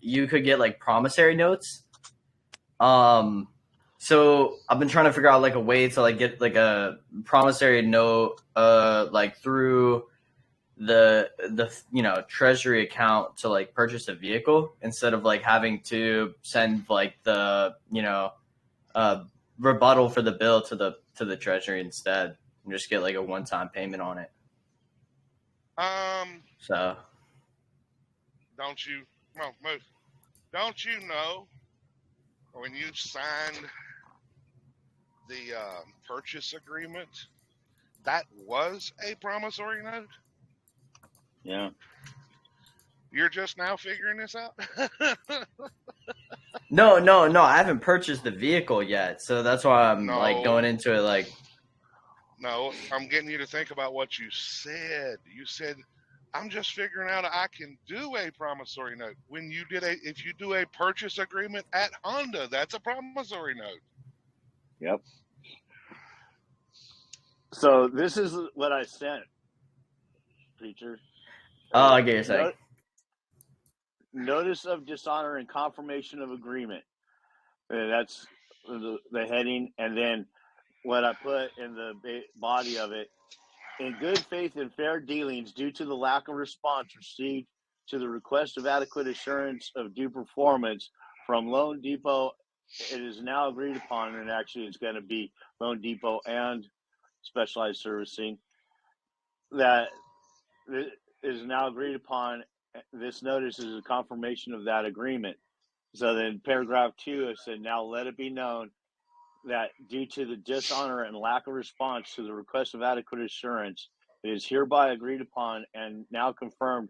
you could get like promissory notes. So I've been trying to figure out like a way to like get like a promissory note, like through the treasury account to like purchase a vehicle instead of like having to send like the rebuttal for the bill to the treasury instead and just get like a one-time payment on it. So don't you know when you signed the purchase agreement, that was a promissory note? Yeah. You're just now figuring this out? No, I haven't purchased the vehicle yet, so that's why I'm like going into it like. No, I'm getting you to think about what you said. You said, I'm just figuring out I can do a promissory note. If you do a purchase agreement at Honda, that's a promissory note. Yep. So this is what I sent, Preacher. I get your saying. Notice of dishonor and confirmation of agreement. That's the heading, and then what I put in the body of it: in good faith and fair dealings, due to the lack of response received to the request of adequate assurance of due performance from Loan Depot, it is now agreed upon, and actually it's going to be Loan Depot and Specialized Servicing, that it is now agreed upon. This notice is a confirmation of that agreement. So then paragraph 2, it said, now let it be known that due to the dishonor and lack of response to the request of adequate assurance, it is hereby agreed upon and now confirmed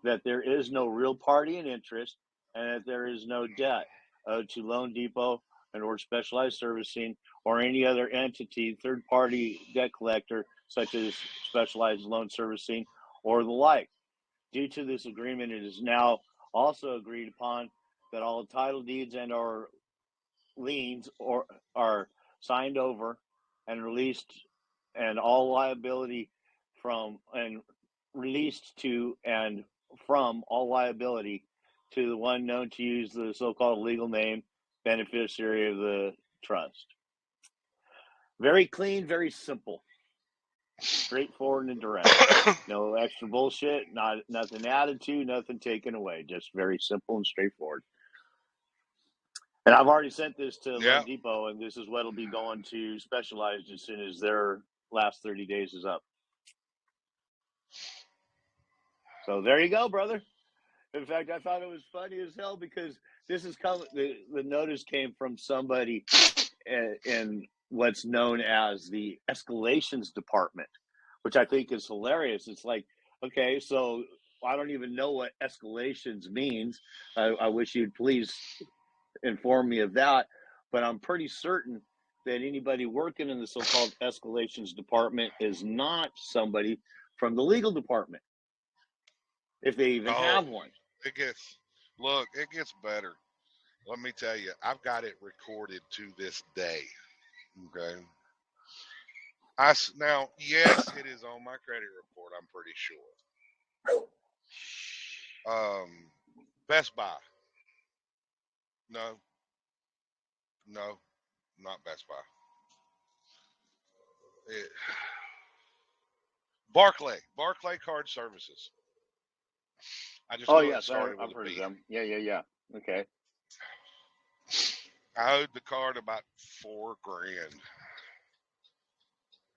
that there is no real party in interest and that there is no debt owed to Loan Depot and or Specialized Servicing or any other entity, third-party debt collector, such as Specialized Loan Servicing or the like. Due to this agreement, it is now also agreed upon that all title deeds and or liens are signed over and released, and all liability from and released to and from all liability to the one known to use the so-called legal name beneficiary of the trust. Very clean, very simple, straightforward and direct. No extra bullshit, nothing added to, nothing taken away. Just very simple and straightforward. And I've already sent this to Loan Depot, and this is what'll be going to Specialized as soon as their last 30 days is up. So there you go, brother. In fact, I thought it was funny as hell because this is coming. The notice came from somebody in what's known as the escalations department, which I think is hilarious. It's like, okay, so I don't even know what escalations means. I wish you'd please inform me of that, but I'm pretty certain that anybody working in the so-called escalations department is not somebody from the legal department, if they even have one. It gets better. Let me tell you, I've got it recorded to this day. Okay. Now, yes, it is on my credit report, I'm pretty sure. Best Buy. No, not Best Buy. Barclay Card Services. I just started with I've heard of them. Yeah. Okay. I owed the card about $4,000,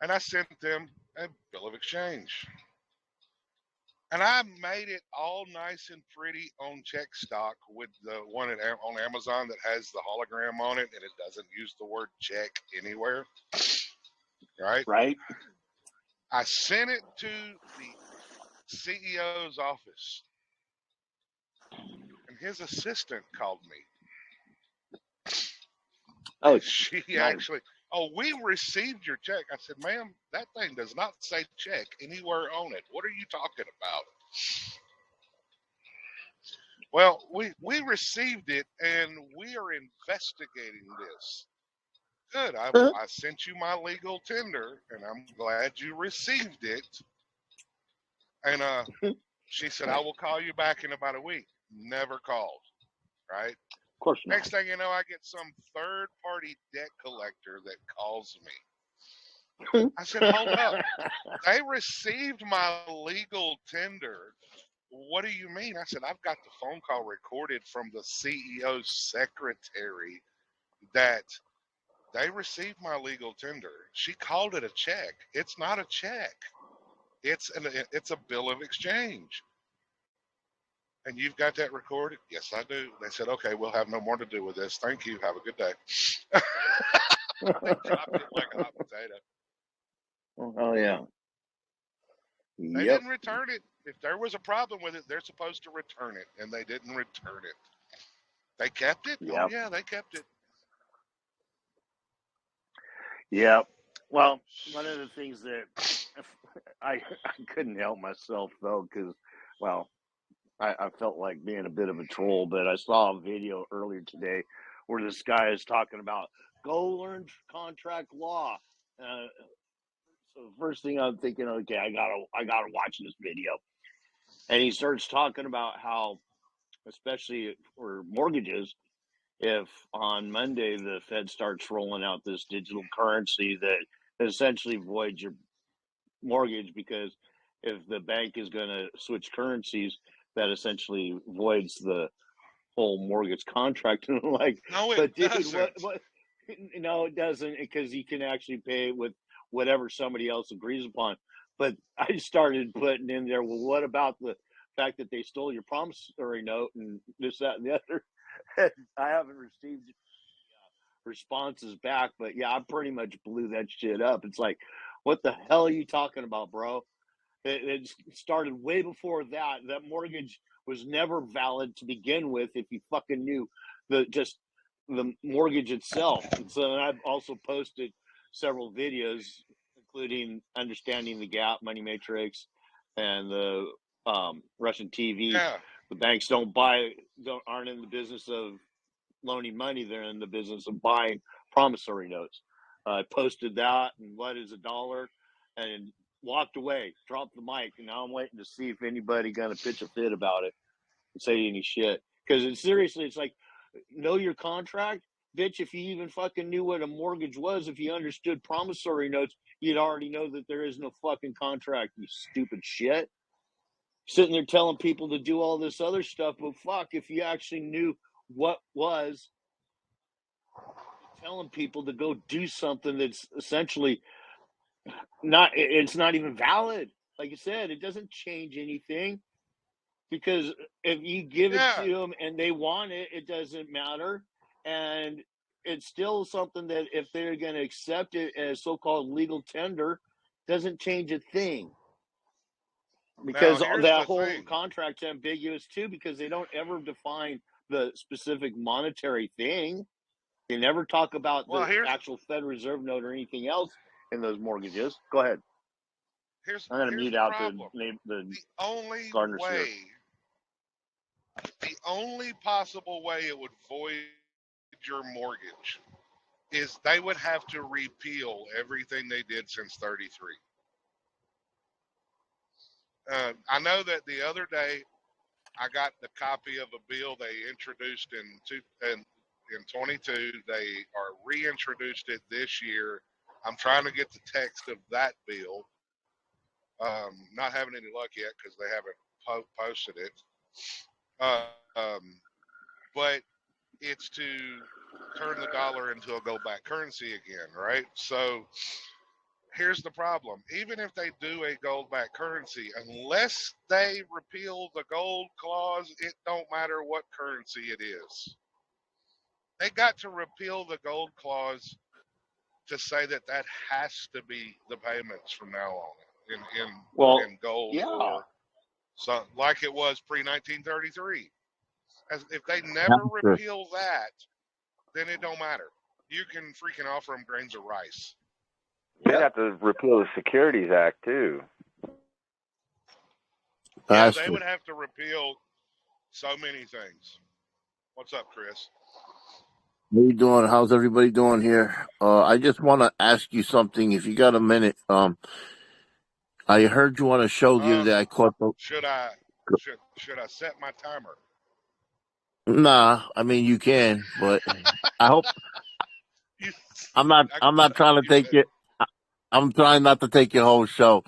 and I sent them a bill of exchange. And I made it all nice and pretty on check stock with the one on Amazon that has the hologram on it, and it doesn't use the word check anywhere. Right. I sent it to the CEO's office, and his assistant called me. Oh, she actually. Oh, we received your check. I said, ma'am, that thing does not say check anywhere on it. What are you talking about? Well, we received it, and we are investigating this. Good. I sent you my legal tender, and I'm glad you received it. And she said, I will call you back in about a week. Never called. right? Of course not. Next thing you know, I get some third-party debt collector that calls me. I said, hold up. They received my legal tender. What do you mean? I said, I've got the phone call recorded from the CEO's secretary that they received my legal tender. She called it a check. It's not a check. It's a bill of exchange. And you've got that recorded? Yes, I do. They said, okay, we'll have no more to do with this. Thank you. Have a good day. They dropped it like a hot potato. Oh, yeah. They Yep. didn't return it. If there was a problem with it, they're supposed to return it, and they didn't return it. They kept it? Oh, Yep. yeah, they kept it. Yep. Well, one of the things that I couldn't help myself, though, because, well, I felt like being a bit of a troll, but I saw a video earlier today where this guy is talking about go learn contract law. So the first thing I'm thinking, okay, I gotta watch this video, and he starts talking about how, especially for mortgages, if on Monday the Fed starts rolling out this digital currency that essentially voids your mortgage, because if the bank is going to switch currencies, that essentially voids the whole mortgage contract. And I'm like, No, but it dude, doesn't. what? No, it doesn't, because you can actually pay with whatever somebody else agrees upon. But I started putting in there, well, what about the fact that they stole your promissory note and this, that, and the other? I haven't received responses back, but yeah, I pretty much blew that shit up. It's like, what the hell are you talking about, bro? It started way before that. That mortgage was never valid to begin with if you fucking knew the mortgage itself. And so I've also posted several videos, including Understanding the Gap, Money Matrix, and the Russian TV. Yeah. The banks aren't in the business of loaning money. They're in the business of buying promissory notes. I posted that and what is $1, and walked away, dropped the mic, and now I'm waiting to see if anybody gonna pitch a fit about it and say any shit. Because it's like, know your contract, bitch. If you even fucking knew what a mortgage was, if you understood promissory notes, you'd already know that there is no fucking contract, you stupid shit. Sitting there telling people to do all this other stuff, but fuck, if you actually knew what was, telling people to go do something that's essentially it's not even valid. Like you said, it doesn't change anything, because if you give it to them and they want it, it doesn't matter. And it's still something that if they're going to accept it as so-called legal tender, doesn't change a thing. Because that whole contract's ambiguous too, because they don't ever define the specific monetary thing. They never talk about the actual Federal Reserve note or anything else in those mortgages. Go ahead. I'm going to mute out the only Gardner way, here. The only possible way it would void your mortgage is they would have to repeal everything they did since 33. I know that the other day I got the copy of a bill they introduced in 22. They are reintroduced it this year. I'm trying to get the text of that bill. Not having any luck yet because they haven't posted it. But it's to turn the dollar into a gold-backed currency again, right? So here's the problem. Even if they do a gold-backed currency, unless they repeal the gold clause, it don't matter what currency it is. They got to repeal the gold clause to say that has to be the payments from now on in gold, or something like it was pre-1933. If they never repeal that, then it don't matter. You can freaking offer them grains of rice. They have to repeal the Securities Act too. Yeah, they would have to repeal so many things. What's up, Chris? How you doing? How's everybody doing here? I just want to ask you something. If you got a minute, I heard you on a show the other day. I caught the. Should I set my timer? Nah, I mean you can, but I hope You, I'm not. I I'm can not tell trying to you take that. your. I'm trying not to take your whole show.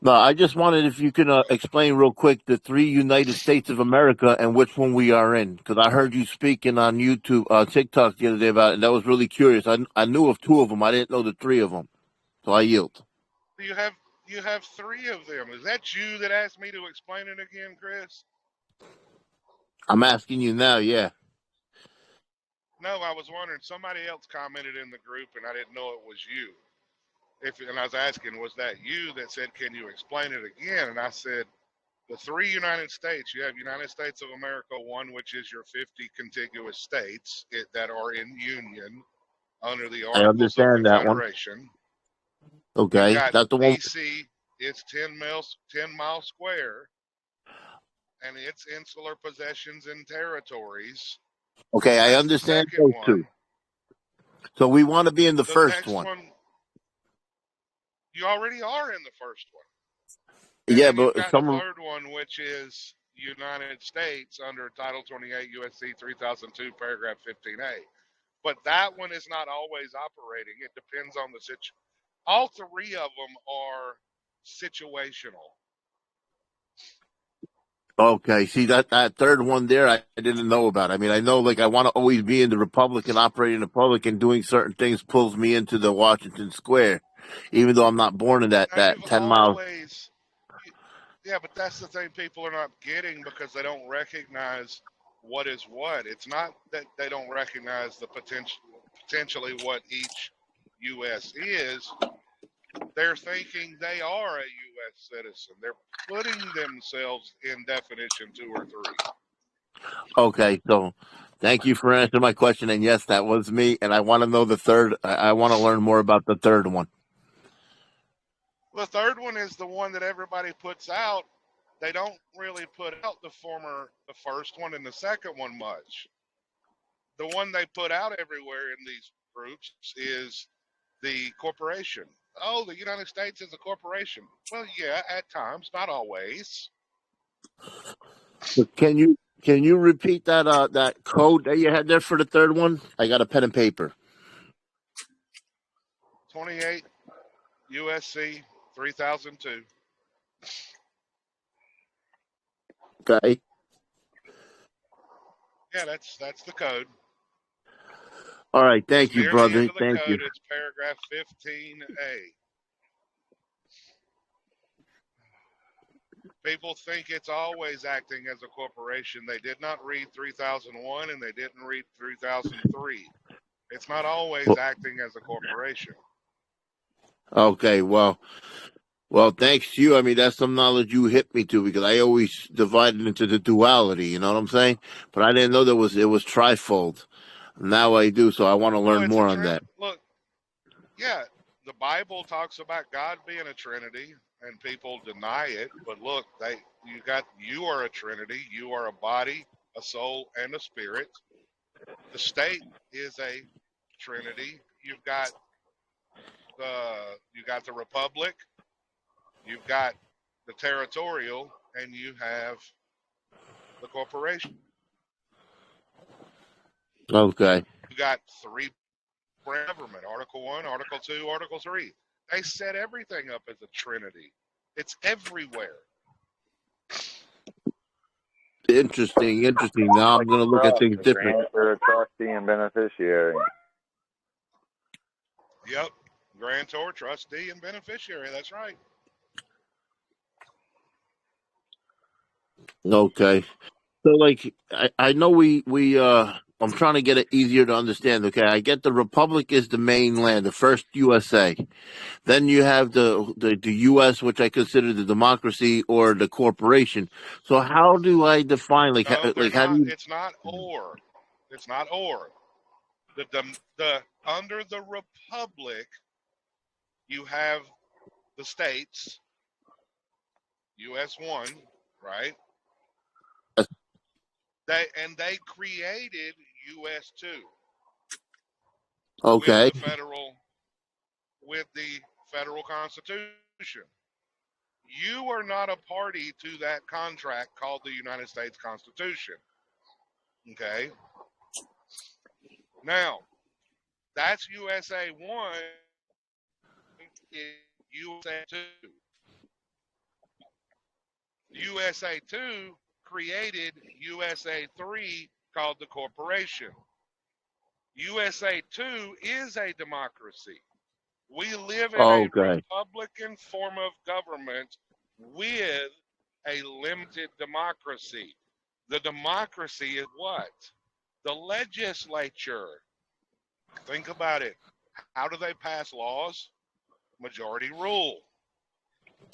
No, I just wanted if you can explain real quick the three United States of America and which one we are in, because I heard you speaking on YouTube, TikTok the other day about it, and that was really curious. I knew of two of them. I didn't know the three of them, so I yield. You have you have three of them. Is that you that asked me to explain it again, Chris? I'm asking you now. Yeah. No, I was wondering. Somebody else commented in the group, and I didn't know it was you. And I was asking, was that you that said, "Can you explain it again?" And I said, the three United States. You have United States of America, one which is your 50 contiguous states that are in union under the I Articles of understand that one. Confederation. You've Okay, got that's the one. BC. It's 10 miles square, and its insular possessions and territories. Okay, I That's the understand second those two. one. So we want to be in the The first next one. one, you already are in the first one. And Yeah, then you've but got the some of third one, which is United States under Title 28 USC 3002, paragraph 15A. But that one is not always operating. It depends on the situation. All three of them are situational. okay. See that third one there, I didn't know about. I mean, I know like I want to always be in the Republican, operating the Republican, doing certain things pulls me into the Washington Square, even though I'm not born in Now, that you've 10 miles. always, yeah, but that's the thing people are not getting because they don't recognize what is what. It's not that they don't recognize the potentially what each U.S. is. They're thinking they are a U.S. citizen. They're putting themselves in definition 2 or 3. Okay, so thank you for answering my question. And yes, that was me. And I want to know the third. I want to learn more about the third one. The third one is the one that everybody puts out. They don't really put out the first one and the second one much. The one they put out everywhere in these groups is the corporation. Oh, the United States is a corporation. Well, yeah, at times, not always. But can you repeat that code that you had there for the third one? I got a pen and paper. 28 USC 3002. Okay. Yeah, that's the code. All right. It's Thank you, near the end brother. of the Thank you. code. It's paragraph 15A. People think it's always acting as a corporation. They did not read 3001 and they didn't read 3003. It's not always Well, acting as a corporation. okay. Well, thanks to you. I mean, that's some knowledge you hit me to because I always divided into the duality. You know what I'm saying? But I didn't know it was trifold. Now I do, so I want to No, learn it's a more on that. look, yeah, the Bible talks about God being a Trinity and people deny it, but look, you are a Trinity. You are a body, a soul, and a spirit. The state is a Trinity. You got the republic, you've got the territorial, and you have the corporation. Okay. You got three government: Article 1, Article 2, Article 3. They set everything up as a trinity. It's everywhere. Interesting. Interesting. Now I'm going to look at things The different. grantor, trustee, and beneficiary. Yep. Grantor, trustee, and beneficiary. That's right. Okay. So, like, I know I'm trying to get it easier to understand. Okay, I get the Republic is the main land, the first USA. Then you have the U.S., which I consider the democracy or the corporation. So, how do I define No, they're how do not. you? It's not or. It's not or. The under the republic, you have the states, US 1, right? They created US 2 Okay, with the federal constitution. You are not a party to that contract called the United States Constitution. Okay. Now, that's USA 1 is USA 2. USA 2 created USA 3 called the corporation. USA 2 is a democracy. We live in a Okay. Republican form of government with a limited democracy. The democracy is what? The legislature. Think about it. How do they pass laws? Majority rule.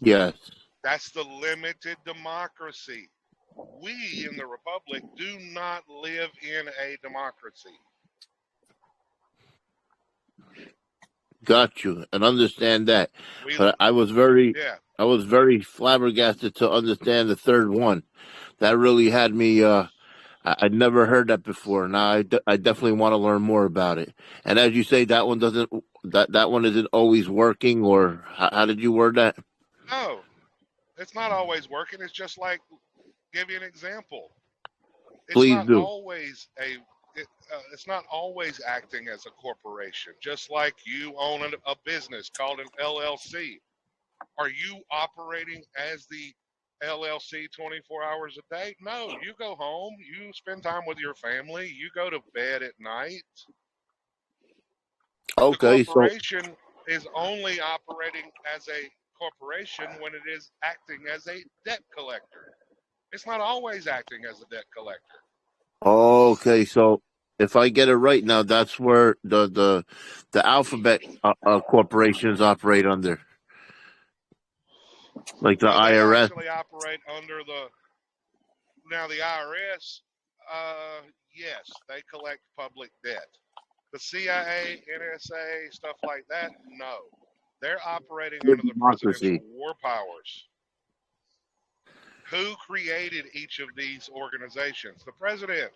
Yes. That's the limited democracy. We in the Republic do not live in a democracy. Got you and understand that. We, But I was very flabbergasted to understand the third one. That really had me. I'd never heard that before. Now I definitely want to learn more about it. And as you say, that one doesn't. That one isn't always working. Or how did you word that? no, it's not always working. It's just like, give you an example. It's Please not do. always it's not always acting as a corporation. Just like you own a business called an LLC. Are you operating as the LLC 24 hours a day? No, you go home, you spend time with your family, you go to bed at night. Okay, The so corporation is only operating as a corporation when it is acting as a debt collector. It's not always acting as a debt collector. okay, so if I get it right now, that's where the alphabet corporations operate under, like the No, they IRS. actually operate under now the IRS. Yes, they collect public debt. The CIA, NSA, stuff like that, no. They're operating The under the presidential democracy. war powers. Who created each of these organizations? The president,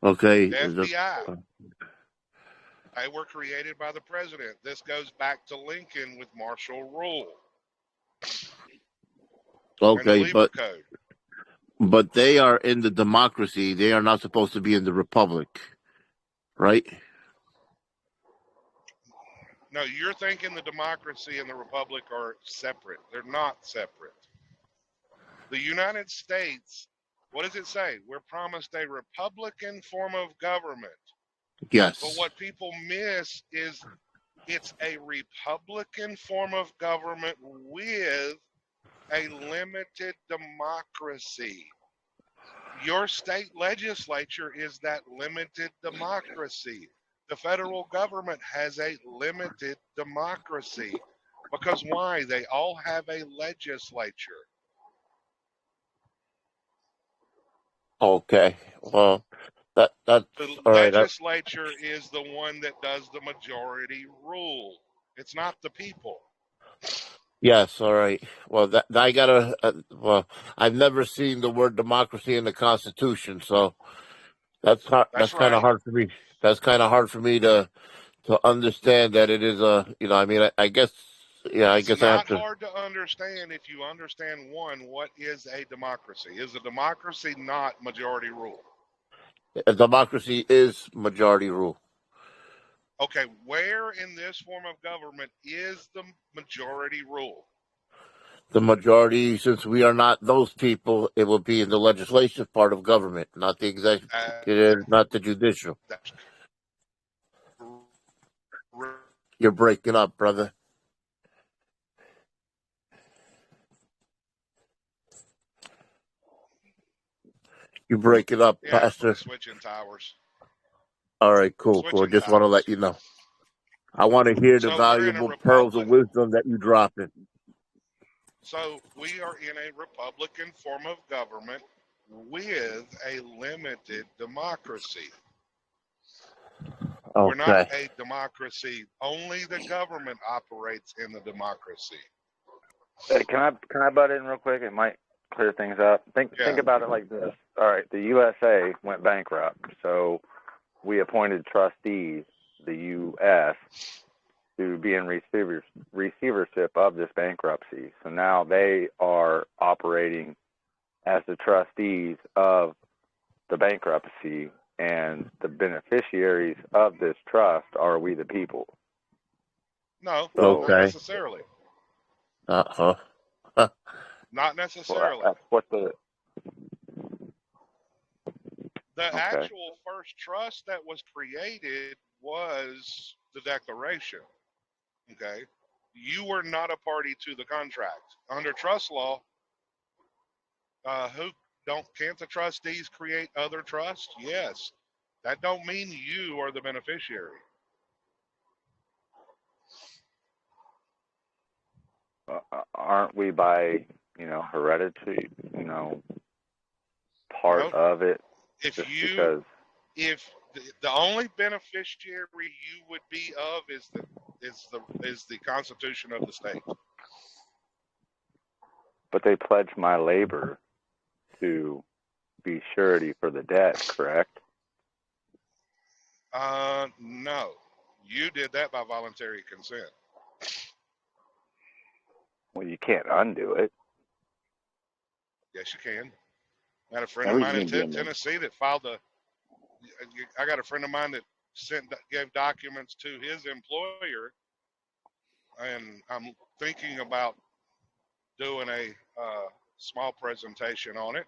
Okay. the FBI. They were created by the president. This goes back to Lincoln with martial rule and the Okay, Lieber Code. but they are in the democracy. They are not supposed to be in the republic, right? No, you're thinking the democracy and the republic are separate. They're not separate. The United States, what does it say? We're promised a Republican form of government. But Yes. what people miss is it's a Republican form of government with a limited democracy. Your state legislature is that limited democracy. The federal government has a limited democracy. Because why? They all have a legislature. Okay. Well, that's The all right. legislature is the one that does the majority rule. It's not the people. Yes. All right. Well, that I gotta. Well, I've never seen the word democracy in the Constitution, so that's hard. That's That's kind of right. hard for me. That's kind of hard for me to understand that it is a. I mean, I guess. Yeah. I It's guess I have not to. hard to understand if you understand one, what is a democracy? Is a democracy not majority rule? A democracy is majority rule. Okay, where in this form of government is the majority rule? The majority, since we are not those people, it will be in the legislative part of government, not the executive, not the judicial. That's You're breaking up, brother. You break it up, yeah, Pastor. switching towers. All right, cool. Switching Just want to towers. let you know. I want to hear the So we're in a valuable pearls of republic. wisdom that you dropping. So we are in a Republican form of government with a limited democracy. We're not Okay. a democracy. Only the government operates in the democracy. Hey, can I butt in real quick? It might clear things up. Think Yeah. about it like this. All right, the USA went bankrupt, so we appointed trustees, the U.S., to be in receivership of this bankruptcy. So now they are operating as the trustees of the the bankruptcy, and the beneficiaries of this trust are we the people. No, So, not Okay. necessarily. Uh-huh. Not well, necessarily. that's what the The okay. actual first trust that was created was the Declaration. Okay, you were not a party to the contract under trust law. Can't the trustees create other trusts? Yes. That don't mean you are the beneficiary. Aren't we by heredity, part No, of it if just you because? if the only beneficiary you would be of is the Constitution of the state. But they pledge my labor to be surety for the debt, correct? No, you did that by voluntary consent. Well, you can't undo it. Yes, you can. I got a friend of mine in Everything can be in Tennessee that filed I got a friend of mine that gave documents to his employer, and I'm thinking about doing a small presentation on it.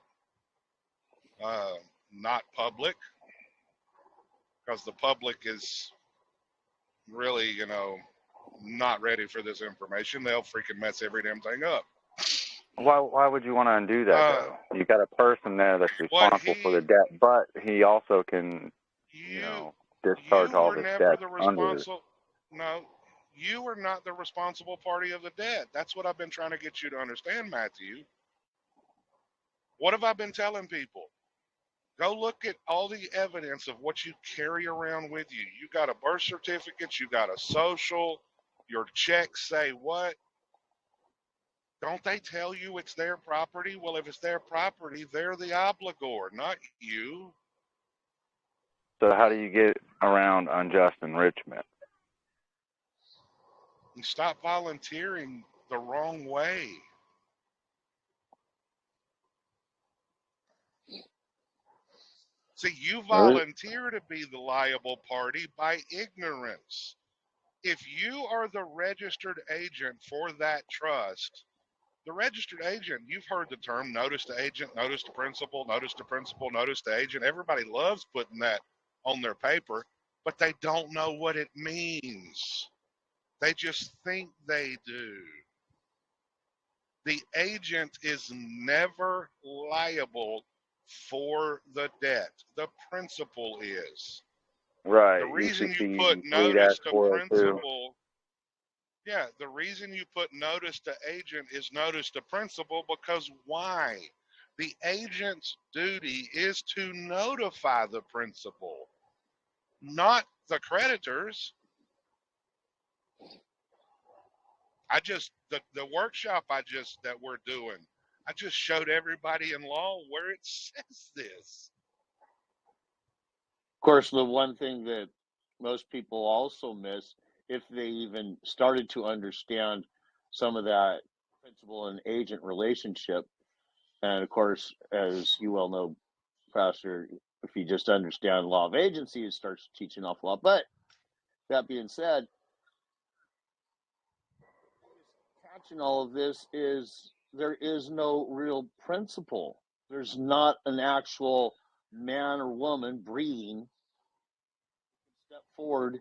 Not public, because the public is really, not ready for this information. They'll freaking mess every damn thing up. Why would you want to undo that, though? You got a person there that's responsible for the debt, but he also can, discharge You all were this never debt the under. responsible. No, you were not the responsible party of the debt. That's what I've been trying to get you to understand, Matthew. What have I been telling people? Go look at all the evidence of what you carry around with you. You got a birth certificate, you got a social, your checks say what? Don't they tell you it's their property? Well, if it's their property, they're the obligor, not you. So how do you get around unjust enrichment? And stop volunteering the wrong way. See, you volunteer to be the liable party by ignorance. If you are the registered agent for that trust, the registered agent, you've heard the term notice to agent, notice to principal, notice to principal, notice to agent. Everybody loves putting that on their paper, but they don't know what it means. They just think they do. The agent is never liable for the debt. The principal is. Right. The reason you UCC put notice to 3-402. principal, the reason you put notice to agent is notice to principal because why? The agent's duty is to notify the principal, not the creditors. The workshop that we're doing, I just showed everybody in law where it says this. Of course, the one thing that most people also miss, if they even started to understand some of that principal and agent relationship, and of course, as you well know, Pastor, if you just understand law of agency, it starts teaching off law. But that being said, catching all of this is there is no real principle. There's not an actual man or woman breathing step forward to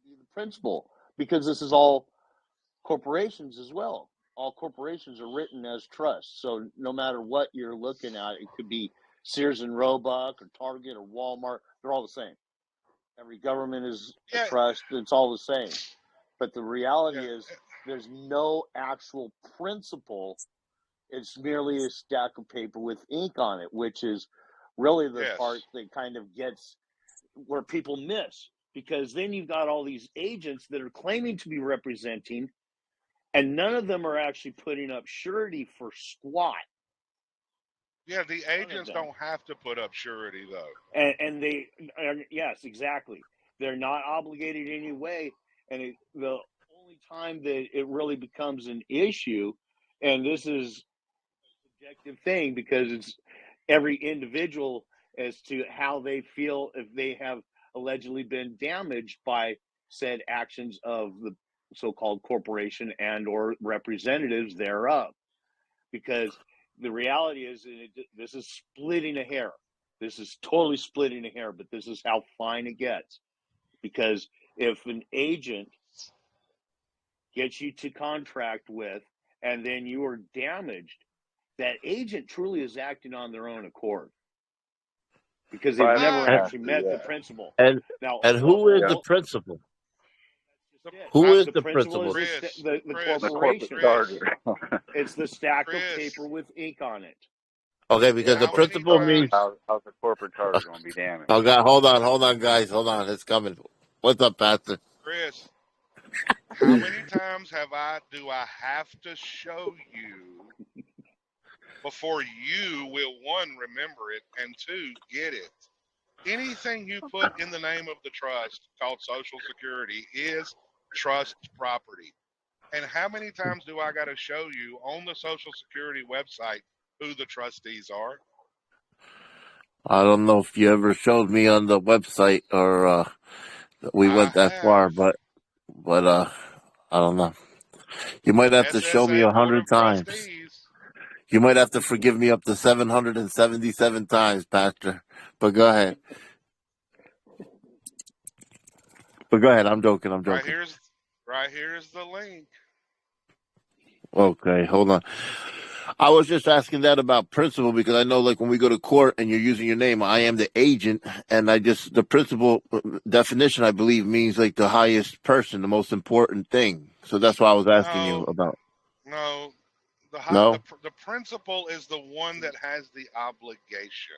be the principal, because this is all corporations as well. All corporations are written as trusts. So no matter what you're looking at, it could be Sears and Roebuck or Target or Walmart, they're all the same. Every government is a trust. It's all the same. But the reality is there's no actual principle. It's merely a stack of paper with ink on it, which is really the part that kind of gets where people miss. Because then you've got all these agents that are claiming to be representing, and none of them are actually putting up surety for squat. Yeah, the agents don't have to put up surety, though. And they, yes, exactly. They're not obligated in any way. And the only time that it really becomes an issue, and this is a subjective thing because every individual as to how they feel if they have allegedly been damaged by said actions of the so-called corporation and or representatives thereof. Because the reality is, this is splitting a hair. This is totally splitting a hair, but this is how fine it gets. Because if an agent gets you to contract with, and then you are damaged, that agent truly is acting on their own accord because they've Private never I, actually entity, met the yeah. principal. And Now, who is Yeah. the principal? the, Who I, is The the principal principal? is Chris, the Chris, The corporate corporation. Chris, charter. It's the stack of Chris. paper with ink on it. Okay, because the How many principal means. times, How's the corporate charter going to be damaged? Oh God, hold on, guys, hold on, it's coming. What's up, Pastor? Chris? How many times do I have to show you before you will, one, remember it, and two, get it? Anything you put in the name of the trust called Social Security is trust property. And how many times do I got to show you on the Social Security website who the trustees are? I don't know if you ever showed me on the website or we I went that far, have. but I don't know. You might have to show me SSA Board 100 of times. Trustees. You might have to forgive me up to 777 times, Pastor. But go ahead. I'm joking. Right here's the link. Okay, hold on. I was just asking that about principal because I know, like, when we go to court and you're using your name, I am the agent, and the principal definition, I believe, means like the highest person, the most important thing. So that's why I was asking you No, about. no. No? The principal is the one that has the obligation.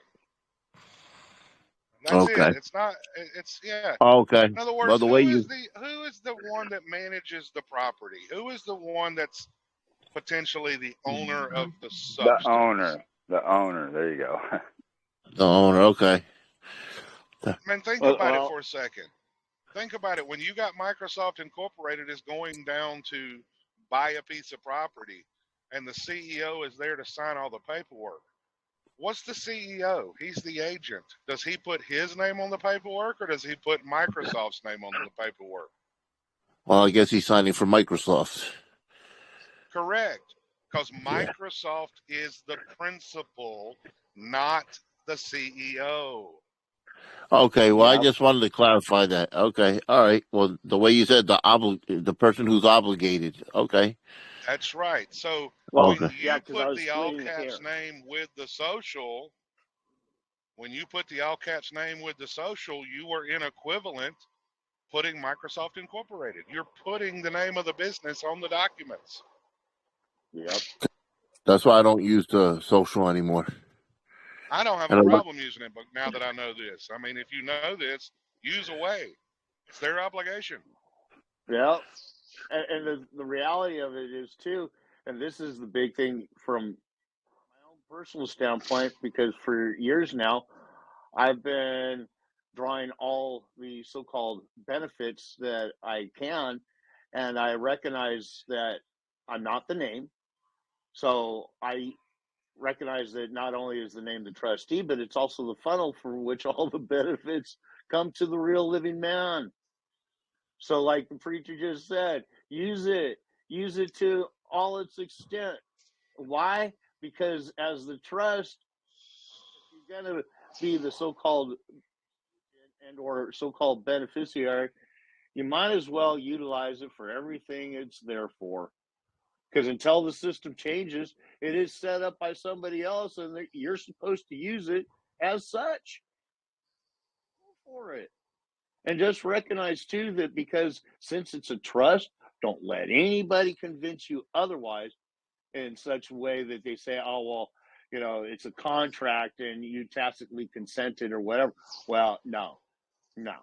That's Okay. it. It's not. It's yeah. Okay. In other Well, words, the way who you. is the one that manages the property? Who is the one that's potentially the owner of the The substance? owner. The owner. There you go. The owner. Okay. Man, think about it for a second. Think about it. When you got Microsoft Incorporated is going down to buy a piece of property, and the CEO is there to sign all the paperwork. What's the CEO? He's the agent. Does he put his name on the paperwork, or does he put Microsoft's name on the paperwork? Well, I guess he's signing for Microsoft. Correct. Because Microsoft is the principal, not the CEO. Okay, well, Yep. I just wanted to clarify that. Okay, all right. Well, the way you said the person who's obligated. Okay. That's right. So Well, when Okay. yeah, you 'cause I put was the all splitting the hair. caps name with the social, you are in equivalent putting Microsoft Incorporated. You're putting the name of the business on the documents. Yep. That's why I don't use the social anymore. I don't have And a I- problem using it, but now that I know this, I mean, if you know this, use away. It's their obligation. Yep. And the reality of it is too, and this is the big thing from my own personal standpoint, because for years now, I've been drawing all the so-called benefits that I can, and I recognize that I'm not the name. So I recognize that not only is the name the trustee, but it's also the funnel for which all the benefits come to the real living man. So, like the preacher just said, use it to all its extent. Why? Because as the trust, if you're going to be the so-called and or so-called beneficiary, you might as well utilize it for everything it's there for. Because until the system changes, it is set up by somebody else, and you're supposed to use it as such. Go for it. And just recognize too that because since it's a trust, don't let anybody convince you otherwise in such a way that they say, oh, well, it's a contract and you tacitly consented or whatever. Well, no. No,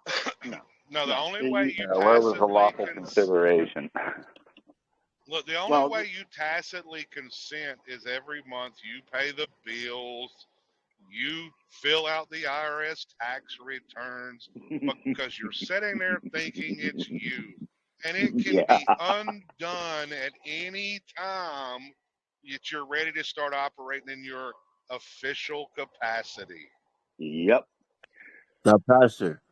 the only And way you Where was the tacitly lawful consideration? look, the only way you tacitly consent is every month you pay the bills, you fill out the IRS tax returns, because you're sitting there thinking it's you. And it can be undone at any time that you're ready to start operating in your official capacity. Yep. Now, Pastor,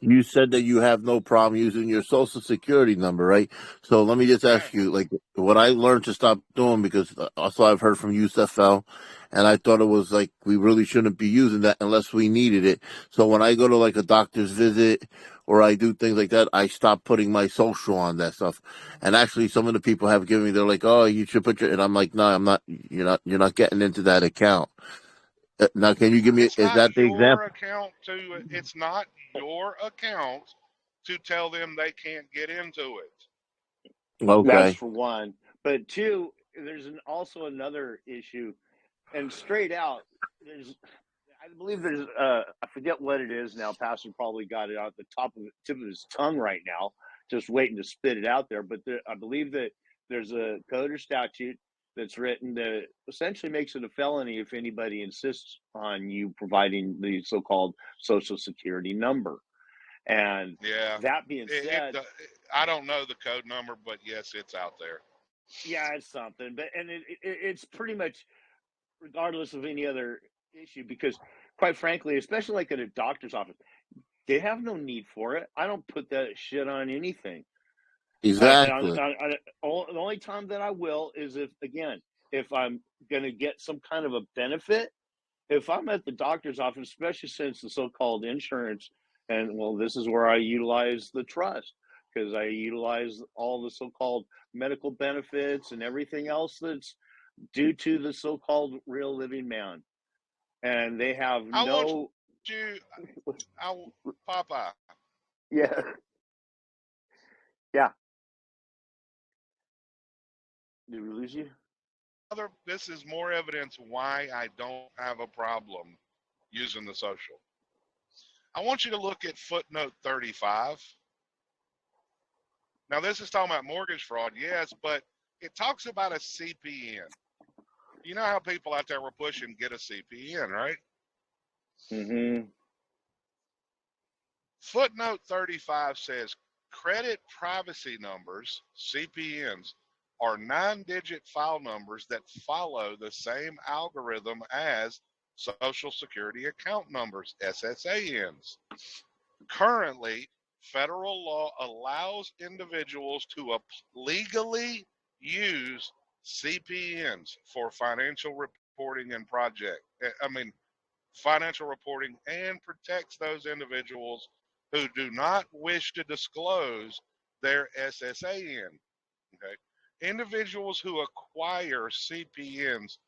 you said that you have no problem using your social security number, right? So let me just Yeah. ask you, like, what I learned to stop doing, because also I've heard from USFL, and I thought it was like we really shouldn't be using that unless we needed it. So when I go to like a doctor's visit or I do things like that, I stop putting my social on that stuff. And actually, some of the people have given me, they're like, "Oh, you should put your," and I'm like, "No, I'm not. You're not getting into that account." Now, can you give me? It's Is not that the your example? account to. It's not your account to tell them they can't get into it. That's Okay. for one. But two, there's also another issue, and straight out, I believe there's I forget what it is now. Pastor probably got it out the tip of his tongue right now, just waiting to spit it out there. But I believe that there's a code or statute that's written that essentially makes it a felony if anybody insists on you providing the so-called social security number. And Yeah. that being said, I don't know the code number, but yes, it's out there. yeah, it's something. But it's pretty much regardless of any other issue, because quite frankly, especially like at a doctor's office, they have no need for it. I don't put that shit on anything. Exactly. The only time that I will is if I'm going to get some kind of a benefit. If I'm at the doctor's office, especially since the so-called insurance, and well, this is where I utilize the trust, because I utilize all the so-called medical benefits and everything else that's due to the so-called real living man. And they have I want no, you, Papa. yeah, yeah. Did we lose you? This is more evidence why I don't have a problem using the social. I want you to look at footnote 35. Now, this is talking about mortgage fraud, yes, but it talks about a CPN. You know how people out there were pushing get a CPN, right? Mm-hmm. Footnote 35 says credit privacy numbers, CPNs, are 9-digit file numbers that follow the same algorithm as Social Security account numbers, SSANs. Currently, federal law allows individuals to legally use CPNs for financial reporting and financial reporting, and protects those individuals who do not wish to disclose their SSAN. Okay. Individuals who acquire CPNs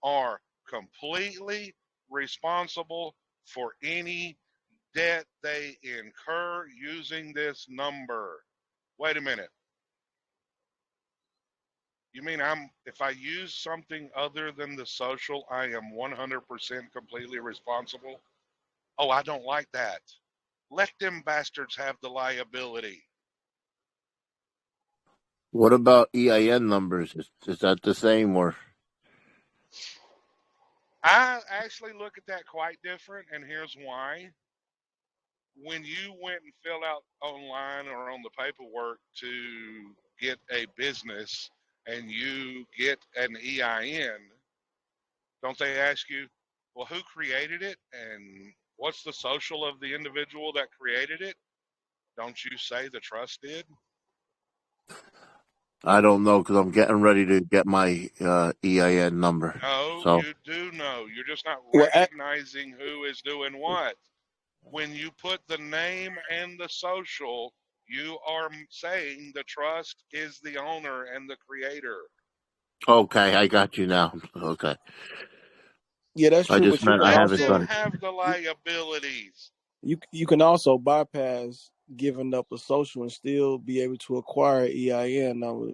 are completely responsible for any debt they incur using this number. Wait a minute. You mean if I use something other than the social, I am 100% completely responsible? Oh, I don't like that. Let them bastards have the liability. What about EIN numbers? Is that the same or? I actually look at that quite different, and here's why. When you went and filled out online or on the paperwork to get a business and you get an EIN, don't they ask you, well, who created it and what's the social of the individual that created it? Don't you say the trust did? I don't know because I'm getting ready to get my EIN number. No, So you do know. You're just not Well, recognizing who is doing what. When you put the name and the social, you are saying the trust is the owner and the creator. okay, I got you now. Okay, yeah, that's I true. just But you meant can I Let haven't them also done it. have the liabilities. you can also bypass giving up a social and still be able to acquire EIN number.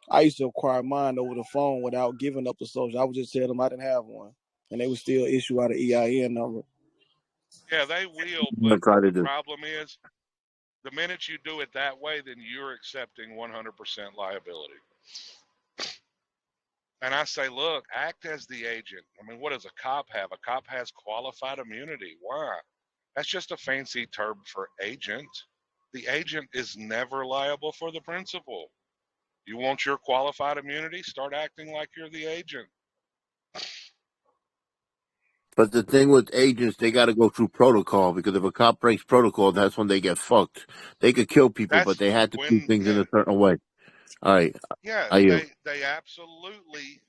I used to acquire mine over the phone without giving up the social. I would just tell them I didn't have one, and they would still issue out an EIN number. Yeah, they will, I'm but gonna try to the do. problem is the minute you do it that way, then you're accepting 100% liability. And I say, look, act as the agent. I mean, what does a cop have? A cop has qualified immunity. Why? That's just a fancy term for agent. The agent is never liable for the principal. You want your qualified immunity? Start acting like you're the agent. But the thing with agents, they got to go through protocol, because if a cop breaks protocol, that's when they get fucked. They could kill people, but That's they had to do when, things in a certain way. All right, yeah, I you. they absolutely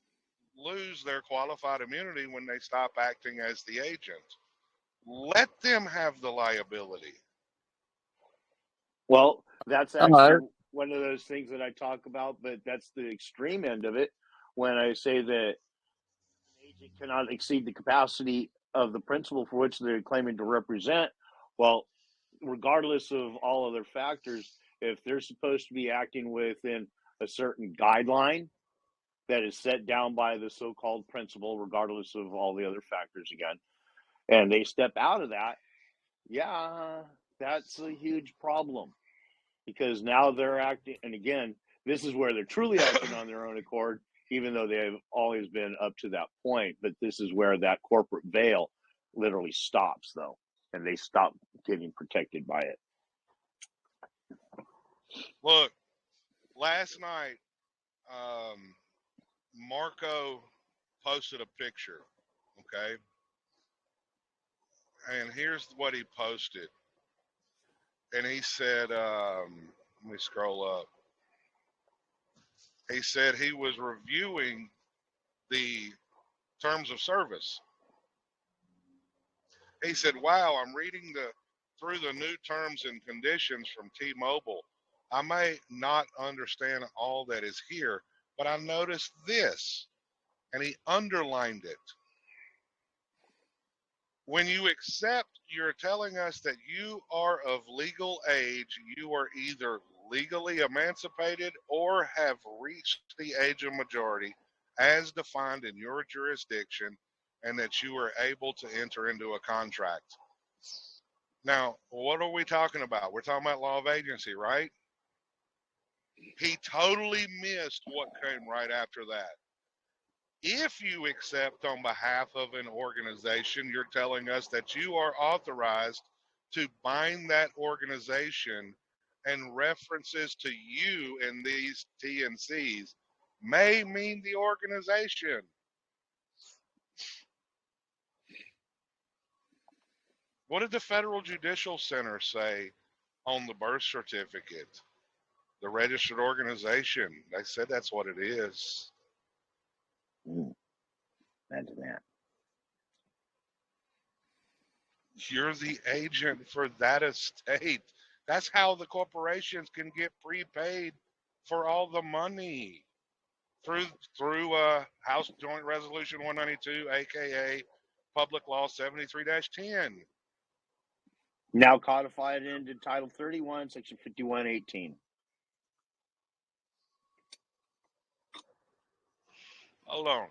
lose their qualified immunity when they stop acting as the agent. Let them have the liability. Well, that's All right. actually one of those things that I talk about, but that's the extreme end of it when I say that an agent cannot exceed the capacity of the principal for which they're claiming to represent. Well, regardless of all other factors, if they're supposed to be acting within a certain guideline that is set down by the so-called principal, regardless of all the other factors again, and they step out of that, yeah, that's a huge problem, because now they're acting, and again, this is where they're truly acting on their own accord, even though they have always been up to that point. But this is where that corporate veil literally stops, though, and they stop getting protected by it. Look, last night, Marco posted a picture, okay? And here's what he posted. And he said, let me scroll up. He said he was reviewing the terms of service. He said, wow, I'm reading through the new terms and conditions from T-Mobile. I may not understand all that is here, but I noticed this, and he underlined it. When you accept, you're telling us that you are of legal age, you are either legally emancipated or have reached the age of majority as defined in your jurisdiction, and that you are able to enter into a contract. Now, what are we talking about? We're talking about law of agency, right? He totally missed what came right after that. If you accept on behalf of an organization, you're telling us that you are authorized to bind that organization, and references to you in these T&Cs may mean the organization. What did the Federal Judicial Center say on the birth certificate? The registered organization. They said that's what it is. Imagine that. You're the agent for that estate. That's how the corporations can get prepaid for all the money through House Joint Resolution 192, aka Public Law 73-10. Now codified into Title 31, Section 5118. Hold on.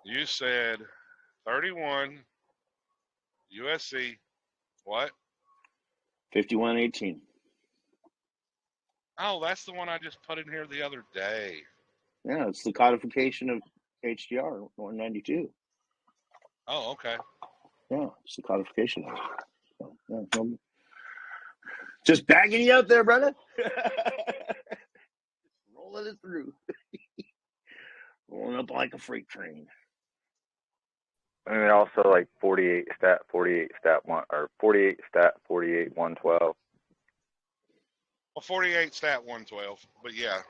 You said 31 USC what? 5118. Oh, that's the one I just put in here the other day. Yeah, it's the codification of HDR 192. Oh, okay. Yeah, it's the codification of it. So, yeah, just bagging you out there, brother. Rolling it through. Rolling up like a freight train. And then also like 48 stat 1, or 48 stat 48 112. Well, 48 stat 112, but yeah.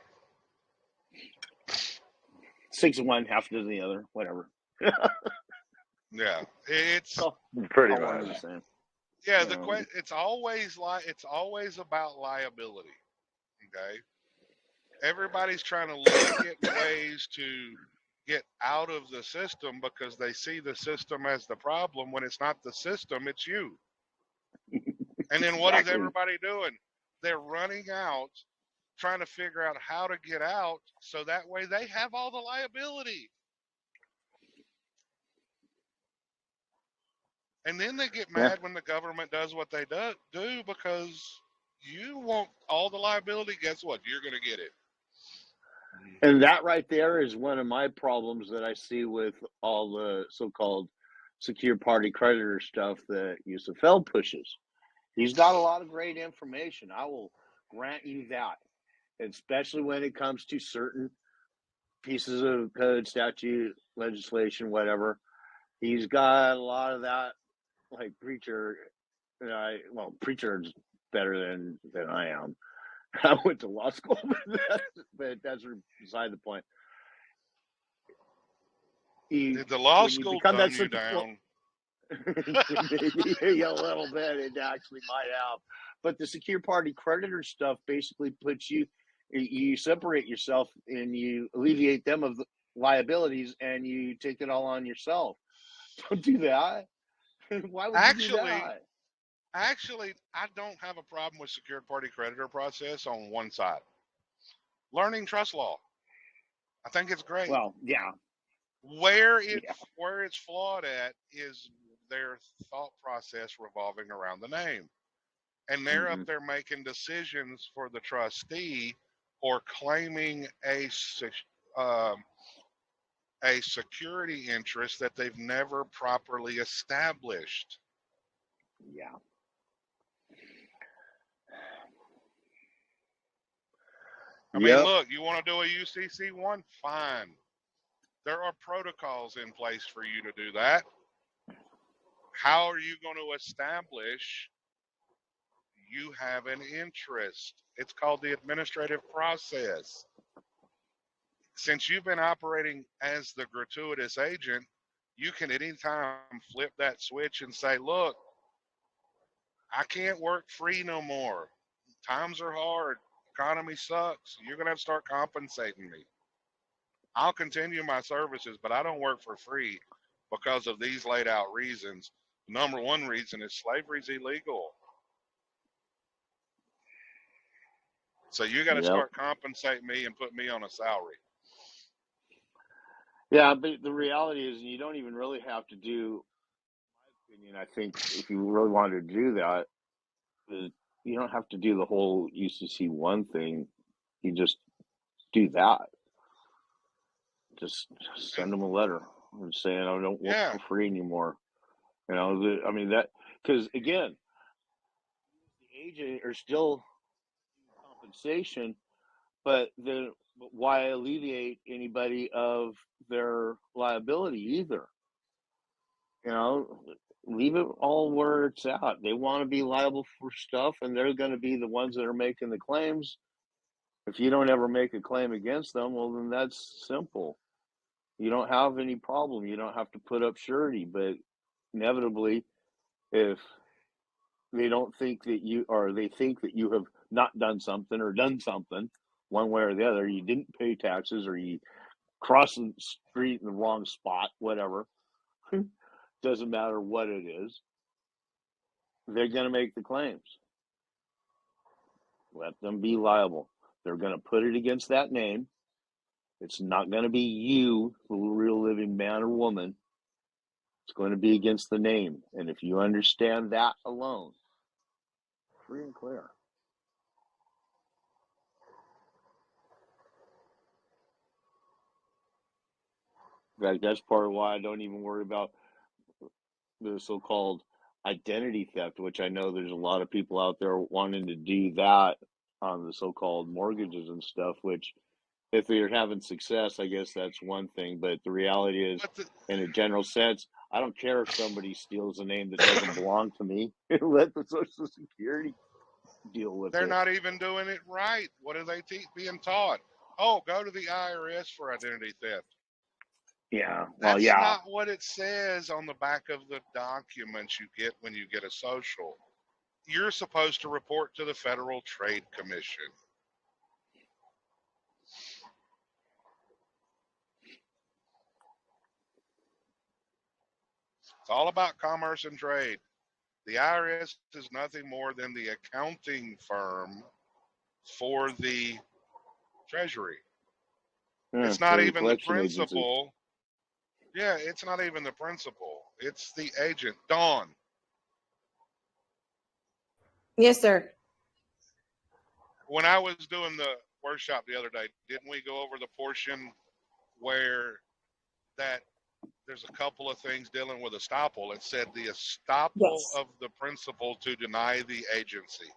6 of one, half a dozen the other, whatever. Yeah, it's pretty all one much. and the same. Yeah, it's always about liability. Okay, everybody's trying to look at ways to get out of the system because they see the system as the problem, when it's not the system, it's you. And then what is everybody doing? They're running out, trying to figure out how to get out, so that way they have all the liability. And then they get mad when the government does what they do because you want all the liability. Guess what? You're going to get it. And that right there is one of my problems that I see with all the so-called secure party creditor stuff that Yusufel pushes. He's got a lot of great information. I will grant you that, especially when it comes to certain pieces of code, statute, legislation, whatever. He's got a lot of that, like Preacher. Preacher's better than I am. I went to law school, but that's beside the point. Did the law when you school become dumb that you sup- down? maybe a little bit, it actually might have. But the secure party creditor stuff basically puts you separate yourself and you alleviate them of the liabilities and you take it all on yourself. Don't do that. Why would you do that? Actually, I don't have a problem with secured party creditor process on one side. Learning trust law, I think it's great. Well, yeah. Where it's flawed at is their thought process revolving around the name. And they're up there making decisions for the trustee or claiming a security interest that they've never properly established. Yeah. I mean, look, you want to do a UCC one? Fine. There are protocols in place for you to do that. How are you going to establish you have an interest? It's called the administrative process. Since you've been operating as the gratuitous agent, you can at any time flip that switch and say, look, I can't work free no more. Times are hard. Economy sucks. You're going to have to start compensating me. I'll continue my services, but I don't work for free because of these laid out reasons. Number one reason is slavery is illegal. So you got to start compensating me and put me on a salary. Yeah, but the reality is you don't even really have to do, in my opinion, I think if you really wanted to do that, you don't have to do the whole UCC one thing. You just do that. Just send them a letter saying I don't work for free anymore. You know, I mean that because again, the agent are still compensation, but then why alleviate anybody of their liability either? You know, leave it all where it's at. They want to be liable for stuff, and they're going to be the ones that are making the claims. If you don't ever make a claim against them, well, then that's simple. You don't have any problem. You don't have to put up surety. But inevitably, if they don't think that you, or they think that you have not done something or done something one way or the other, you didn't pay taxes or you crossed the street in the wrong spot, whatever, doesn't matter what it is, they're going to make the claims. Let them be liable. They're going to put it against that name. It's not going to be you, the real living man or woman. It's going to be against the name. And if you understand that alone, free and clear. In fact, that's part of why I don't even worry about the so-called identity theft, which I know there's a lot of people out there wanting to do that on the so-called mortgages and stuff, which if they're having success, I guess that's one thing. But the reality is, in a general sense, I don't care if somebody steals a name that doesn't belong to me. Let the Social Security deal with it. They're not even doing it right. What are they being taught? Oh, go to the IRS for identity theft. Yeah, well, That's not what it says on the back of the documents you get when you get a social. You're supposed to report to the Federal Trade Commission. It's all about commerce and trade. The IRS is nothing more than the accounting firm for the Treasury. It's not even the principal. Agency. Yeah, it's not even the principal. It's the agent. Dawn. Yes, sir. When I was doing the workshop the other day, didn't we go over the portion where that there's a couple of things dealing with estoppel? It said the estoppel of the principal to deny the agency.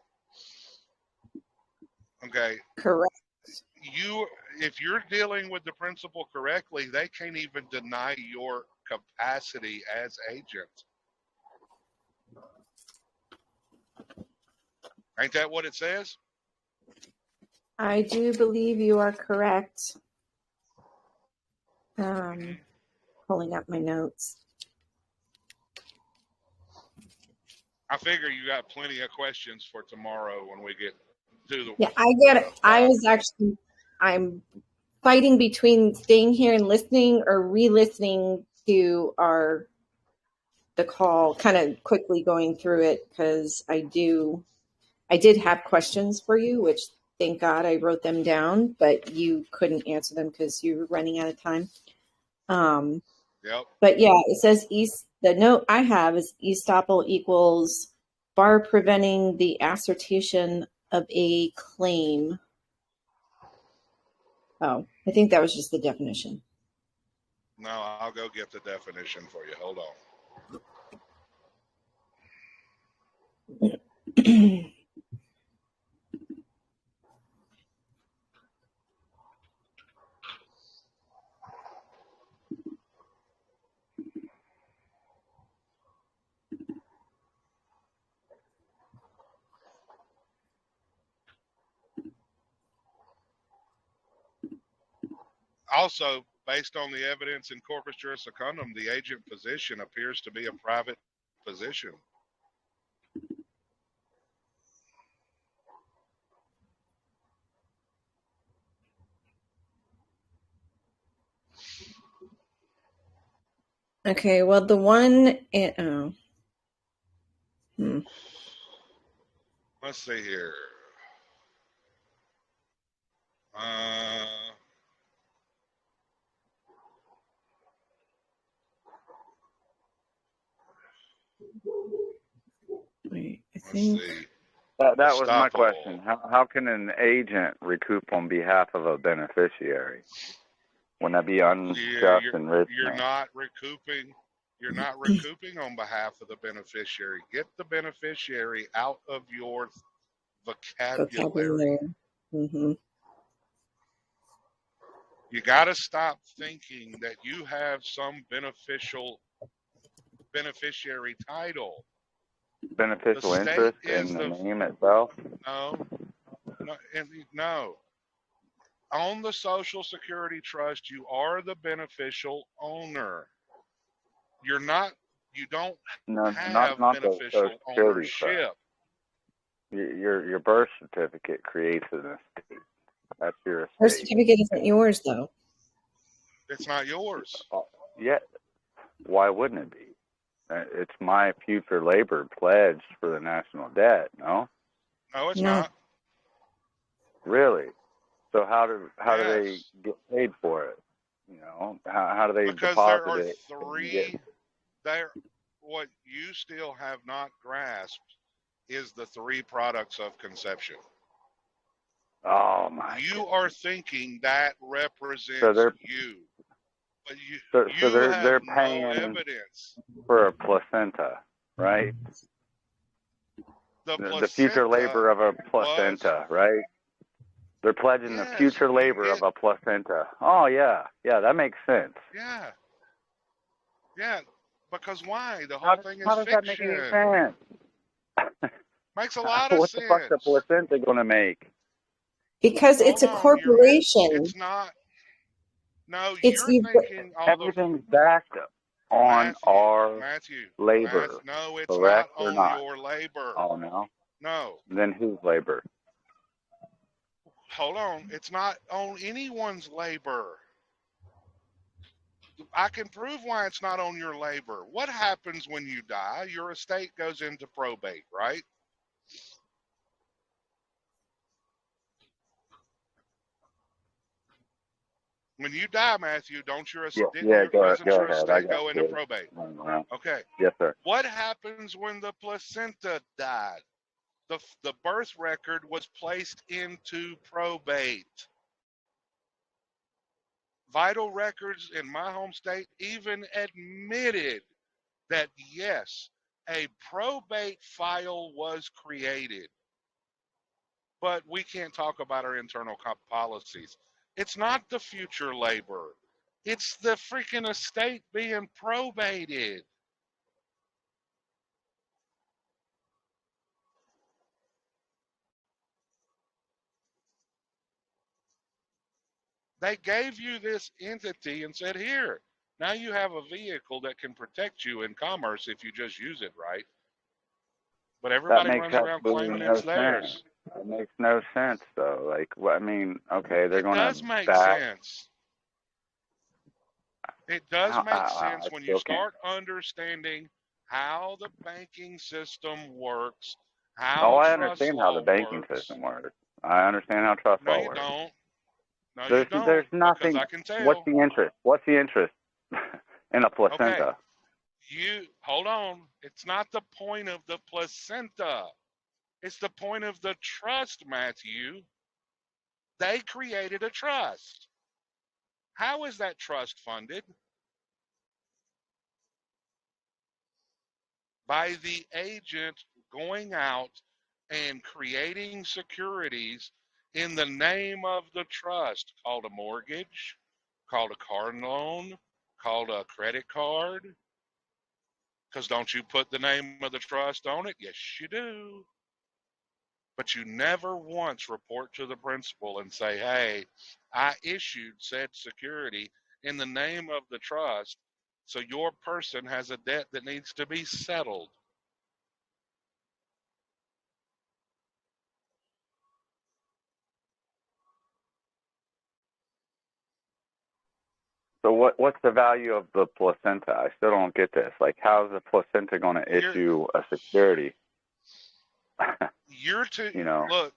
Okay. Correct. if you're dealing with the principal correctly, they can't even deny your capacity as agent. Ain't that what it says? I do believe you are correct. Pulling up my notes. I figure you got plenty of questions for tomorrow when we get to the. Yeah, I get it. I'm fighting between staying here and listening or re-listening to the call, kind of quickly going through it, because I did have questions for you, which thank God I wrote them down, but you couldn't answer them because you were running out of time. Yep. But yeah, it says the note I have is estoppel equals bar preventing the assertion of a claim. Oh, I think that was just the definition. No, I'll go get the definition for you. Hold on. Also, based on the evidence in corpus juris secundum, the agent position appears to be a private position. Okay, well, the one... Let's see here. Wait, I think... That was my question. How can an agent recoup on behalf of a beneficiary? Wouldn't that be unjust enrichment? You're not recouping on behalf of the beneficiary. Get the beneficiary out of your vocabulary. Mm-hmm. You got to stop thinking that you have some beneficiary title. Beneficial interest in the name itself? No. On the Social Security Trust, you are the beneficial owner. You don't have beneficial ownership. Your birth certificate creates an estate. That's your estate. Birth certificate isn't yours, though. It's not yours. Yeah. Why wouldn't it be? It's my future labor pledged for the national debt. No. No, it's not. Really? So how do they get paid for it? You know, how do they deposit it? Because what you still have not grasped is the three products of conception. Oh my! You are thinking that represents you, but they're paying no evidence for a placenta, right? The future labor of a placenta, right? They're pledging the future labor of a placenta. Oh yeah, that makes sense. Yeah, because why? The whole thing is fiction. How does that make any sense? Makes a lot of sense. What the fuck's the placenta gonna make? Because it's a corporation. It's not. No, you're thinking everything's backed up on our labor. No, it's not on your labor. Oh no. No. Then whose labor? Hold on. It's not on anyone's labor. I can prove why it's not on your labor. What happens when you die? Your estate goes into probate, right? When you die, Matthew, don't your estate go into probate? Okay. Yes, sir. What happens when the placenta died? The birth record was placed into probate. Vital records in my home state even admitted that, yes, a probate file was created. but we can't talk about our internal policies. It's not the future labor. It's the freaking estate being probated. They gave you this entity and said, here, now you have a vehicle that can protect you in commerce if you just use it right. But That everybody makes runs around absolutely claiming no it's sense. theirs. It makes no sense, though. Like, I mean, okay, they're It going to does make back. sense. It does make sense I when you still can't. start understanding how the banking system works, Oh, how I trust understand how the law banking works. system works. I understand how trust No, law you works. don't. No, you There's don't, because nothing. I can What's tell. the interest? What's the interest in a Okay, placenta? you hold on. It's not the point of the placenta. It's the point of the trust, Matthew. They created a trust. How is that trust funded? By the agent going out and creating securities in the name of the trust, called a mortgage, called a car loan, called a credit card. Because don't you put the name of the trust on it? Yes, you do. But you never once report to the principal and say, hey, I issued said security in the name of the trust, so your person has a debt that needs to be settled. So what's the value of the placenta? I still don't get this. Like, how's the placenta going to You're issue a security? you're to You know, look,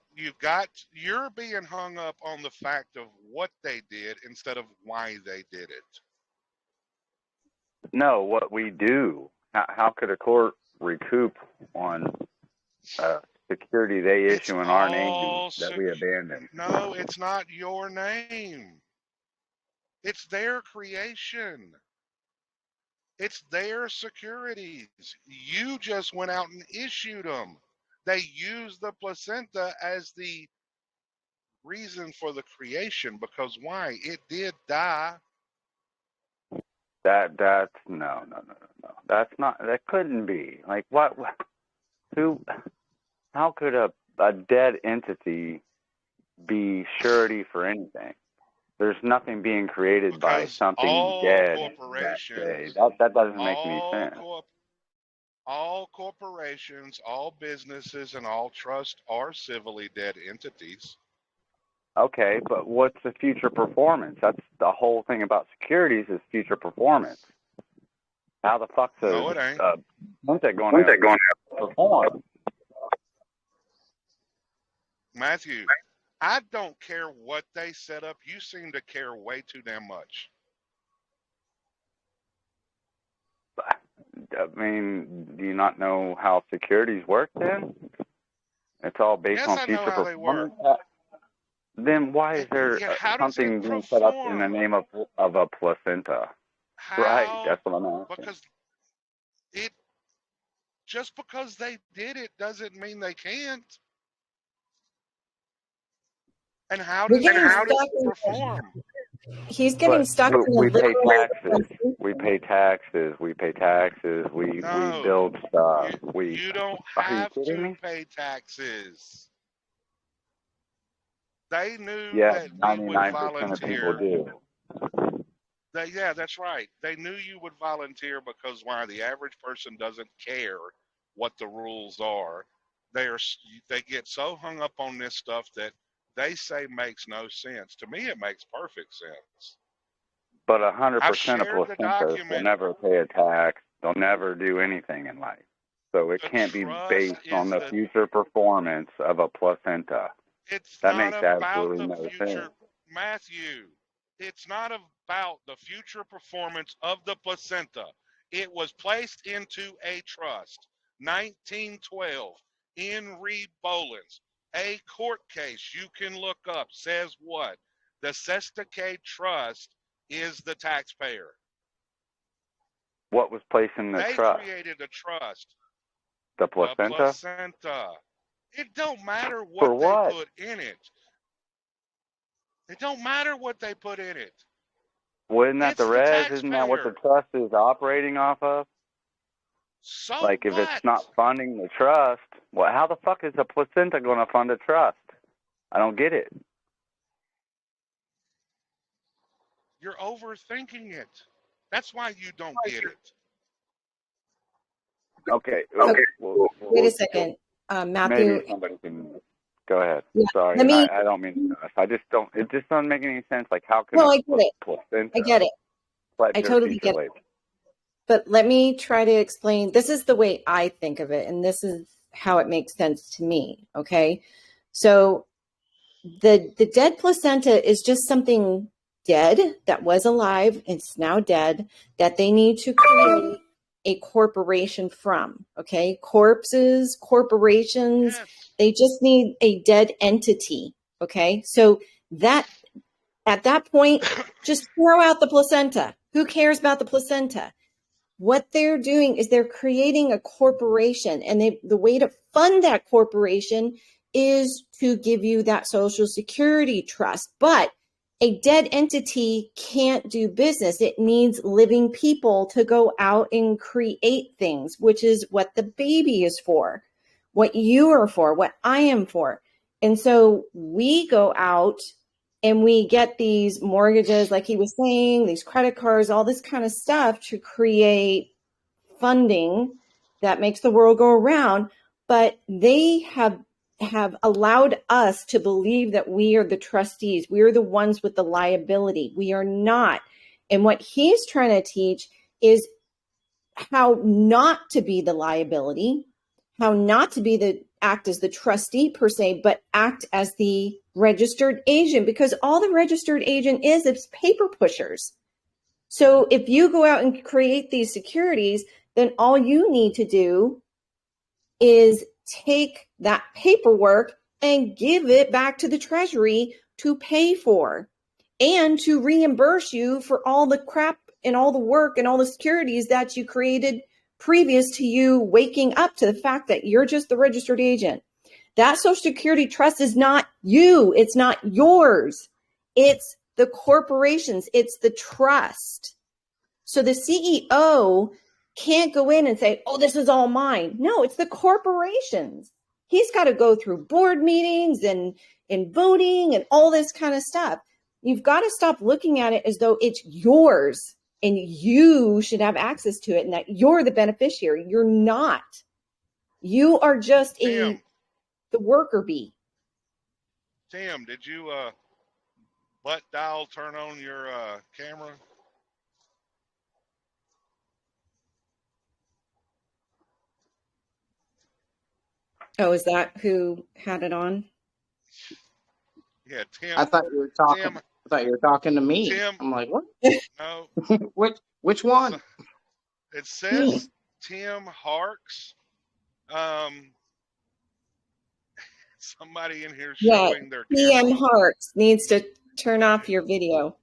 you're being hung up on the fact of what they did instead of why they did it. no, what we do. How could a court recoup on security they It's issue in our name all that we abandon? no, it's not your name. It's their creation. It's their securities. You just went out and issued them. They used the placenta as the reason for the creation because why? It did die. That's no. That's not. That couldn't be. Like, what? Who? How could a dead entity be surety for anything? There's nothing being created by Because something all dead that day. corporations, That doesn't make any sense. all corporations, all businesses, and all trusts are civilly dead entities. Okay, but what's the future performance? That's the whole thing about securities is future performance. How the fuck's No, it ain't. Fintech going to perform? Matthew, I don't care what they set up. You seem to care way too damn much. I mean, do you not know how securities work then? It's all based Yes, on I know future how they work. performance. Then why is there Yeah, how does something it being set up in the perform? name of a placenta? Right, How? that's what I'm asking. Because it just because they did it doesn't mean they can't. And how We're does getting it stuck in perform? he's getting But stuck in the we pay literal taxes. We pay taxes. We pay taxes. We No, build stuff. you don't Are you have kidding to me? pay taxes. They knew Yeah, that we would 99% of people volunteer. do. Yeah, that's right. They knew you would volunteer because why? The average person doesn't care what the rules are. They get so hung up on this stuff that they say makes no sense. To me, it makes perfect sense. But I've 100% of shared the placentas will document. never pay a tax. They'll never do anything in life. So it The can't be trust based on is the future performance of a placenta. It's That not makes about absolutely the no future, sense. Matthew. It's not about the future performance of the placenta. It was placed into a trust. 1912, Henry Bolins. A court case you can look up says what? The Sestake Trust is the taxpayer. What was placed in the They trust? created a trust. The The placenta? placenta. It don't matter For what they what? put in it. It don't matter what they put in it. Well, isn't that It's the the res? Isn't that what the taxpayer. trust is operating off of? So Like, if what? it's not funding the trust, well, how the fuck is a placenta going to fund a trust? I don't get it. You're overthinking it. That's why you don't get it. Okay. Okay, Well, wait a second, Matthew. maybe somebody can go ahead. Yeah, Sorry, let me. I don't mean to. I just don't. It just doesn't make any sense. Like, how can No, a I get it. I placenta get it. pledge I their totally future get it. labor? But let me try to explain. This is the way I think of it, and this is how it makes sense to me. Okay, so the dead placenta is just something dead that was alive. It's now dead that they need to create a corporation from. Okay, corpses, corporations, Yes. they just need a dead entity. Okay, so that at that point, just throw out the placenta. Who cares about the placenta? What they're doing is they're creating a corporation, and the way to fund that corporation is to give you that Social Security trust. But a dead entity can't do business. It needs living people to go out and create things, which is what the baby is for, what you are for, what I am for. And so we go out and we get these mortgages, like he was saying, these credit cards, all this kind of stuff to create funding that makes the world go around. But they have allowed us to believe that we are the trustees. We are the ones with the liability. We are not. And what he's trying to teach is how not to be the liability, how not to be the act as the trustee per se, but act as the registered agent, because all the registered agent is paper pushers. So if you go out and create these securities, then all you need to do is take that paperwork and give it back to the Treasury to pay for and to reimburse you for all the crap and all the work and all the securities that you created previous to you waking up to the fact that you're just the registered agent. That Social Security trust is not you. It's not yours. It's the corporations. It's the trust. So the CEO can't go in and say, oh, this is all mine. No, it's the corporations. He's got to go through board meetings and voting and all this kind of stuff. You've got to stop looking at it as though it's yours and you should have access to it and that you're the beneficiary. You're not. You are just Tim, the worker bee. Tim, did you butt dial turn on your camera? Oh, is that who had it on? Yeah, Tim. I thought you were talking. Tim, I thought you were talking to me. Tim, I'm like, what? no. Which one? It says Tim Harks. Somebody in here Yeah, showing their PM camera. Harks needs to turn off your video.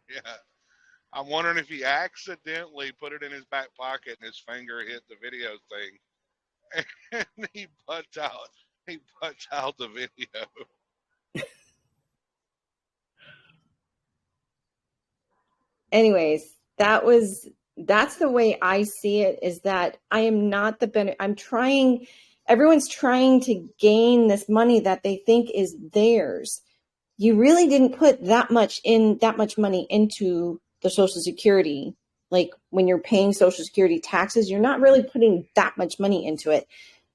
Yeah. I'm wondering if he accidentally put it in his back pocket and his finger hit the video thing. And he butt out the video. Anyways, that's the way I see it, is that I am not everyone's trying to gain this money that they think is theirs. You really didn't put that much money into the Social Security. Like when you're paying Social Security taxes, you're not really putting that much money into it.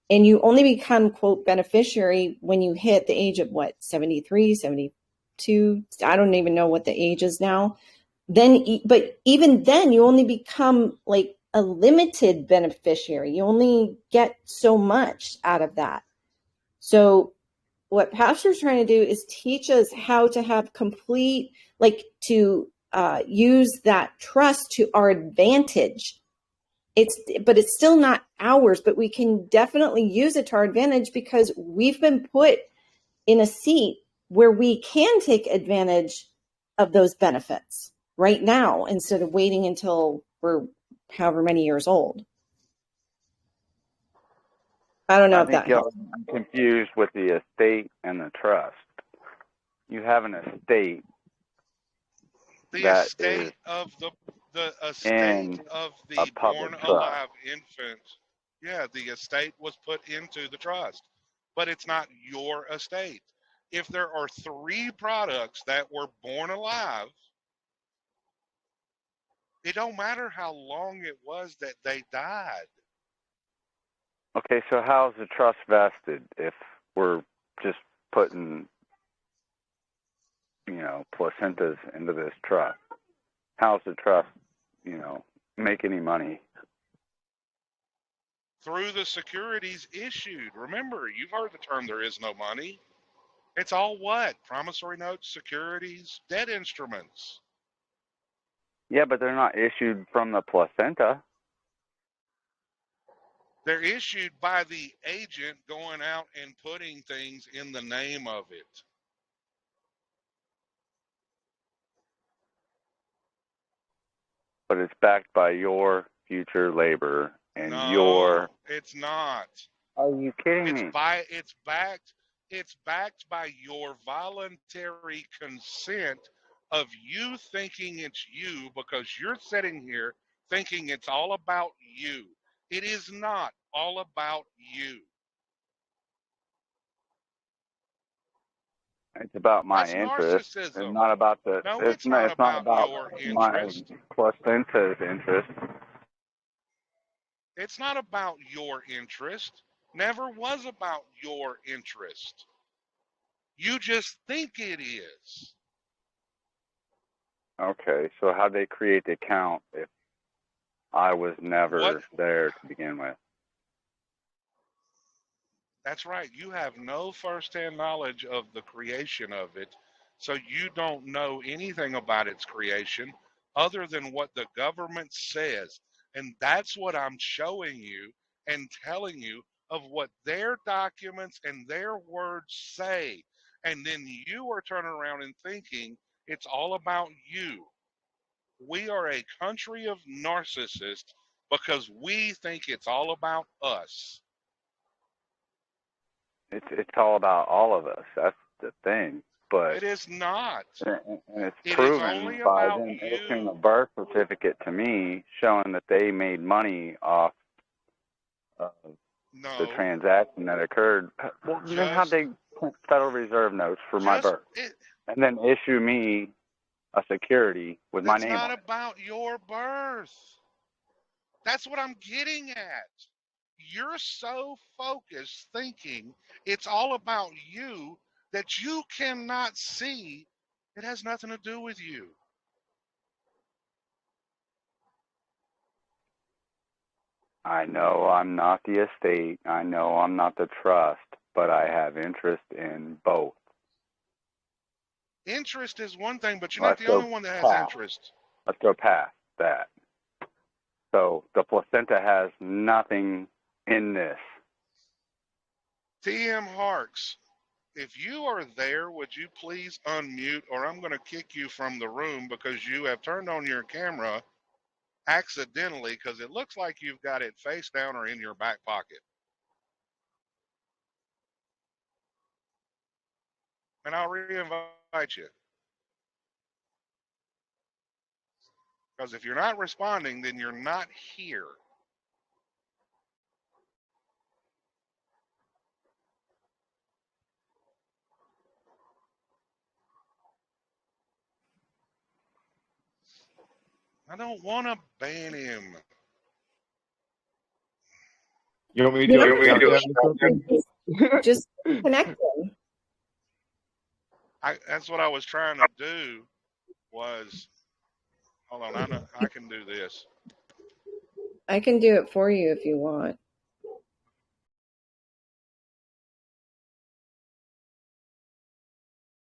And you only become, quote, beneficiary when you hit the age of 73, 72. I don't even know what the age is now. But even then, you only become like a limited beneficiary. You only get so much out of that. So what Pastor's trying to do is teach us how to have complete, to use that trust to our advantage. But it's still not ours, but we can definitely use it to our advantage because we've been put in a seat where we can take advantage of those benefits right now instead of waiting until we're however many years old. I don't know I if think that helps. y'all are confused with the estate and the trust. You have an estate The that is estate of the estate in of a the public born trust. alive infant. Yeah, the estate was put into the trust, but it's not your estate. If there are 3 products that were born alive, it don't matter how long it was that they died. Okay, so how's the trust vested if we're just putting, placentas into this trust? How's the trust, make any money? Through the securities issued. Remember, you've heard the term there is no money. It's all what? Promissory notes, securities, debt instruments. Yeah, but they're not issued from the placenta. They're issued by the agent going out and putting things in the name of it. But it's backed by your future labor and No, it's not. Are you kidding me? It's backed by your voluntary consent of you thinking it's you because you're sitting here thinking it's all about you. It is not all about you. It's about my That's interest narcissism. and not about the. No, It's not about about your my interest. placenta's interest. It's not about your interest. Never was about your interest. You just think it is. Okay, so how'd they create the account if I was never there to begin with? That's right. You have no firsthand knowledge of the creation of it, so you don't know anything about its creation other than what the government says. And that's what I'm showing you and telling you of what their documents and their words say. And then you are turning around and thinking it's all about you. We are a country of narcissists because we think it's all about us. It's all about all of us. That's the thing. But it is not. And it's proven by them issuing a birth certificate to me showing that they made money off of the transaction that occurred. Well, then how'd they print Federal Reserve notes for my birth? And then issue me a security with my name on it? That's not about your birth. That's what I'm getting at. You're so focused thinking it's all about you that you cannot see it has nothing to do with you. I know I'm not the estate. I know I'm not the trust, but I have interest in both. Interest is one thing, but you're not the only one that has interest. Let's go past that. So the placenta has nothing in this. TM Harks, if you are there, would you please unmute or I'm going to kick you from the room because you have turned on your camera accidentally because it looks like you've got it face down or in your back pocket. And I'll re-invite you. Because if you're not responding, then you're not here. I don't want to ban him. You want me to do it? Just connect them. That's what I was trying to do was, hold on, I can do this. I can do it for you if you want.